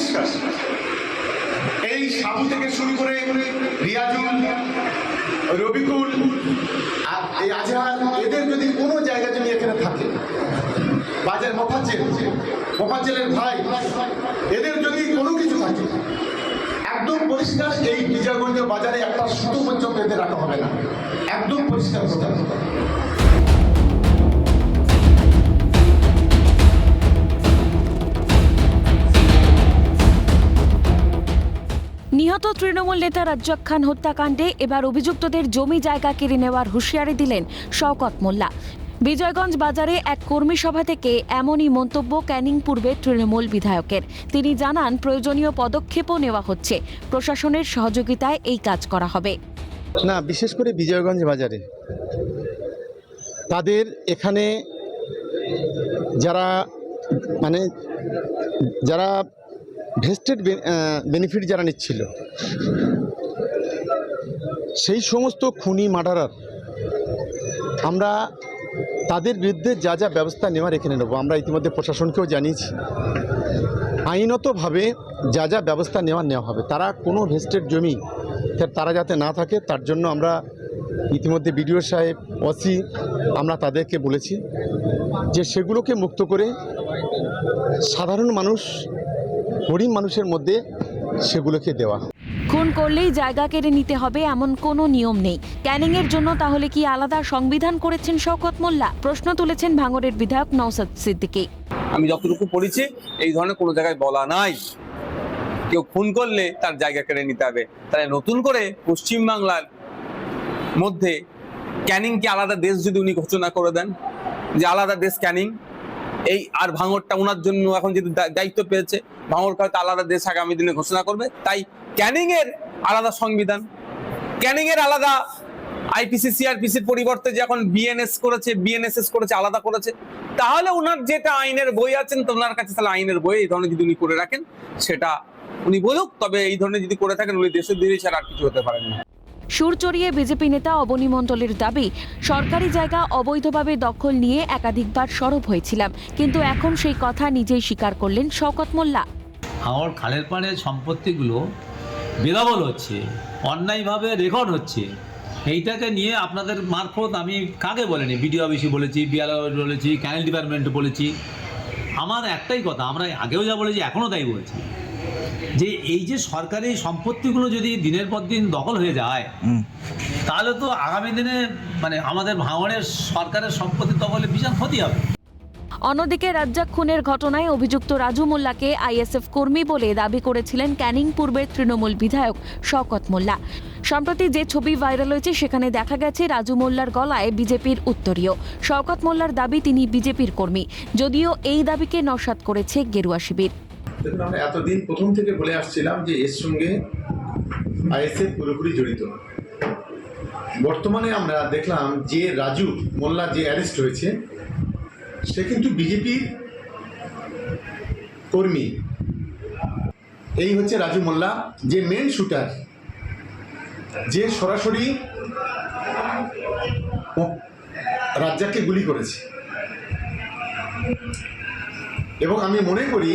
পরিষ্কার। এই সাবু থেকে শুরু করে রিয়াজুল, রবিকুল, এই আজহার, এদের যদি কোনো জায়গা জমি এখানে থাকে, বাজার মোফাজ্জেলের ভাই, এদের যদি কোনো কিছু থাকে, একদম পরিষ্কার এই বিজয়গঞ্জ বাজারে একটা সুতো পর্যন্ত এদের রাখা হবে না, একদম পরিষ্কার কথা। নিহত তৃণমূল নেতা রাজ্জাক খান হত্যাকাণ্ডে এবার অভিযুক্তদের জমি জায়গা কেড়ে নেওয়ার হুঁশিয়ারি দিলেন শওকত মোল্লা। বিজয়গঞ্জ বাজারে এক কর্মী সভা থেকে এমনই মন্তব্য ক্যানিং পূর্বের তৃণমূল বিধায়কের। তিনি জানান, প্রয়োজনীয় পদক্ষেপও নেওয়া হচ্ছে, প্রশাসনের সহযোগিতায় এই কাজ করা হবে। না, বিশেষ করে বিজয়গঞ্জ বাজারে তাদের এখানে যারা ভেস্টেড বেনিফিট যারা নিচ্ছিল, সেই সমস্ত খুনি মার্ডারার আমরা তাদের বিরুদ্ধে যা যা ব্যবস্থা নেওয়ার এখানে নেব। আমরা ইতিমধ্যে প্রশাসনকেও জানিয়েছি, আইনতভাবে যা যা ব্যবস্থা নেওয়া হবে। তারা কোনো ভেস্টেড জমি তারা যাতে না থাকে, তার জন্য আমরা ইতিমধ্যে বিডিও সাহেব, ওসি, আমরা তাদেরকে বলেছি যে সেগুলোকে মুক্ত করে সাধারণ মানুষ, গরিব মানুষের মধ্যে সেগুলোকে দেওয়া। খুন করলেই জায়গা কেড়ে নিতে হবে এমন কোনো নিয়ম নেই। ক্যানিংয়ের জন্য তাহলে কি আলাদা সংবিধান করেছেন শওকত মোল্লা? প্রশ্ন তুলেছেন ভাঙড়ের বিধায়ক নওশাদ সিদ্দিকী। আমি যতটুকু পড়েছি এই ধরনের কোনো জায়গায় বলা নাই কেউ খুন করলে তার জায়গা কেড়ে নিতে হবে। তাহলে নতুন করে পশ্চিমবাংলার মধ্যে ক্যানিংকে আলাদা দেশ যদি উনি ঘোষণা করে দেন যে আলাদা দেশ ক্যানিং, এই আর ভাঙড়টা ওনার জন্য এখন যদি দায়িত্ব পেয়েছে, ভাঙড়কে হয়তো আলাদা দেশ আগামী দিনে ঘোষণা করবে। তাই ক্যানিং এর আলাদা সংবিধান, ক্যানিং এর আলাদা আইপিসি সিআরপিসির পরিবর্তে যে এখন বিএনএসএস করেছে, আলাদা করেছে। তাহলে ওনার যেটা আইনের বই আছেন, তো ওনার কাছে তাহলে আইনের বই এই ধরনের যদি উনি করে রাখেন সেটা উনি বলুক। তবে এই ধরনের যদি করে থাকেন উনি দেশের দিকে ছাড়া আর কিছু হতে পারেন না। সুর চড়িয়ে বিজেপি নেতা অবনী মণ্ডলের দাবি, সরকারি জায়গা অবৈধভাবে দখল নিয়ে একাধিকবার সরব হয়েছিলাম, কিন্তু এখন সেই কথা নিজেই স্বীকার করলেন শওকত মোল্লা। ভাঙড় খালের পাড়ের সম্পত্তিগুলো বেদখল হচ্ছে, অন্যায়ভাবে রেকর্ড হচ্ছে। এইটাকে নিয়ে আপনাদের মারফত আমি কাকে বলিনি, বিডিও অফিসে বলেছি, বিআরও বলেছি, ক্যানেল ডিপার্টমেন্টে বলেছি। আমার একটাই কথা, আমরা আগেও যা বলেছি এখনও তাই বলছি, যে এই যে সরকারি সম্পত্তিগুলো যদি দিনের পর দিন দখল হয়ে যায়, তাহলে তো আগামী দিনে আমাদের ভাঙড়ের সরকারের সম্পত্তি দখলে বিশাল ক্ষতি হবে। অন্যদিকে রাজ্জাক খুনের ঘটনায় অভিযুক্ত রাজু মোল্লাকে আইএসএফ কর্মী বলে দাবি করেছিলেন ক্যানিং পূর্বের তৃণমূল বিধায়ক শওকত মোল্লা। সম্প্রতি যে ছবি ভাইরাল হয়েছে সেখানে দেখা গেছে রাজু মোল্লার গলায় বিজেপির উত্তরীয়। শওকত মোল্লার দাবি তিনি বিজেপির কর্মী, যদিও এই দাবিকে নস্যাৎ করেছে গেরুয়া শিবির। দেখুন, আমরা এতদিন প্রথম থেকে বলে আসছিলাম যে এর সঙ্গে আইএসএফ পুরোপুরি জড়িত। বর্তমানে আমরা দেখলাম যে রাজু মোল্লা যে অ্যারেস্ট হয়েছে, সে কিন্তু বিজেপির কর্মী। এই হচ্ছে রাজু মোল্লা, যে মেন শুটার, যে সরাসরি রাজ্জাককে গুলি করেছে। এবং আমি মনে করি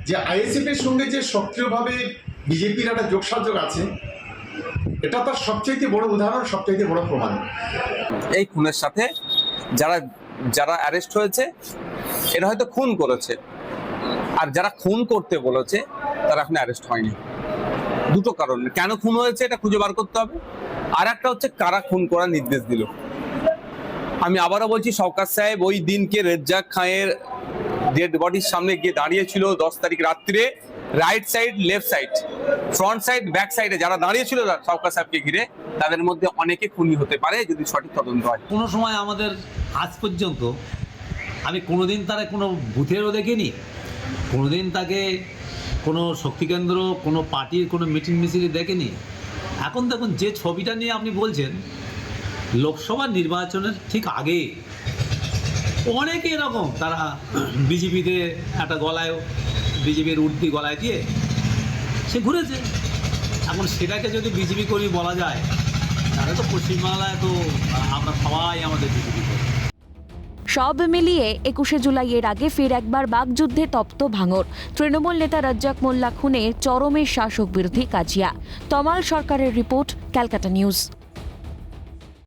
যে আইএসএফ এর সঙ্গে যে সক্রিয়ভাবে বিজেপির একটা যোগসাযোগ আছে, এটা তার সবচেয়ে বড় উদাহরণ, সবচেয়ে বড় প্রমাণ। এই খুনের সাথে যারা অ্যারেস্ট হয়েছে এরা হয়তো খুন করেছে, আর যারা খুন করতে বলেছে তারা এখন অ্যারেস্ট হয়নি। দুটো কারণ, কেন খুন হয়েছে এটা খুঁজে বার করতে হবে, আর একটা হচ্ছে কারা খুন করার নির্দেশ দিল। আমি আবারও বলছি, শওকত সাহেব ওই দিনকে রাজ্জাক খানের ডেড বডির সামনে গিয়ে দাঁড়িয়েছিল 10 তারিখ রাত্রে। Right side, left side, front side, back সাইডে যারা দাঁড়িয়েছিল শওকত সাহেবকে ঘিরে, তাদের মধ্যে অনেকে খুনি হতে পারে যদি সঠিক তদন্ত হয়। কোনো সময় আমাদের আজ পর্যন্ত আমি কোনোদিন তারা কোনো বুথেরও দেখিনি, কোনোদিন তাকে কোনো শক্তিকেন্দ্র, কোনো পার্টির কোনো মিটিং মিছিলে দেখেনি। এখন দেখুন, যে ছবিটা নিয়ে আপনি বলছেন, লোকসভা নির্বাচনের ঠিক আগে অনেকে এরকম তারা বিজেপিতে একটা গলায়, বিজেপির উর্দি গলায় দিয়ে সে ঘুরেছে। এখন সেটাকে যদি বিজেপি করি বলা যায়, তাহলে তো পশ্চিমবাংলায় তো আমরা সবাই আমাদের বিজেপি করি। সব মিলিয়ে 21শে জুলাইয়ের আগে ফের একবার বাকযুদ্ধে তপ্ত ভাঙড়। তৃণমূল নেতা রাজ্জাক মোল্লা খুনে চরমে শাসক বিরোধী কাজিয়া। তমাল সরকারের রিপোর্ট, ক্যালকাটা নিউজ।